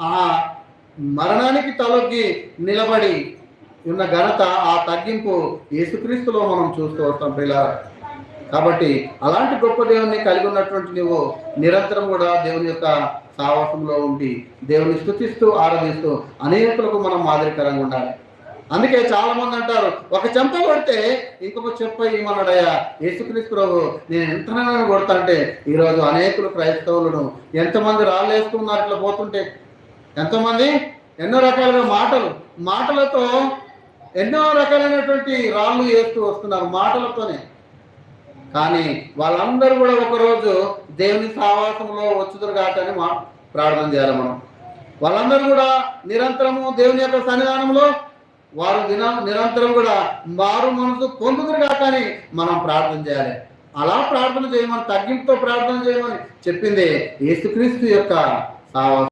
ఆ మరణానికి తలొగ్గి నిలబడి ఉన్న ఘనత, ఆ తగ్గింపు యేసుక్రీస్తులో మనం చూస్తూ వస్తాం పిల్లలు. కాబట్టి అలాంటి గొప్ప దేవుని కలిగి ఉన్నటువంటి నువ్వు నిరంతరం కూడా దేవుని యొక్క సావాసంలో ఉండి దేవుని స్తుతిస్తూ ఆరాధిస్తూ అనేకులకు మనం మాదిరికరంగా ఉండాలి. అందుకే చాలా మంది అంటారు, ఒక చెంప కొడితే ఇంకొక చెంప ఇవ్వమన్నాడయ్యా యేసుక్రీస్తు ప్రభు. నేను ఎంతనైనా కొడతా అంటే ఈరోజు అనేకులు క్రైస్తవులను ఎంతమంది రాళ్ళు వేసుకున్నారు ఇట్లా పోతుంటే, ఎంతోమంది ఎన్నో రకాలుగా మాటలతో ఎన్నో రకాలైనటువంటి రాళ్ళు వేస్తూ వస్తున్నారు మాటలతోనే. కానీ వాళ్ళందరూ కూడా ఒకరోజు దేవుని సావాసంలో వచ్చుదురు కాకని ప్రార్థన చేయాలి మనం. వాళ్ళందరూ కూడా నిరంతరము దేవుని యొక్క సన్నిధానంలో వారు నిరంతరం కూడా మారు మనసు పొందుదురు కాకని మనం ప్రార్థన చేయాలి. అలా ప్రార్థన చేయమని, తగ్గింపుతో ప్రార్థన చేయమని చెప్పింది యేసుక్రీస్తు యొక్క సావాసం.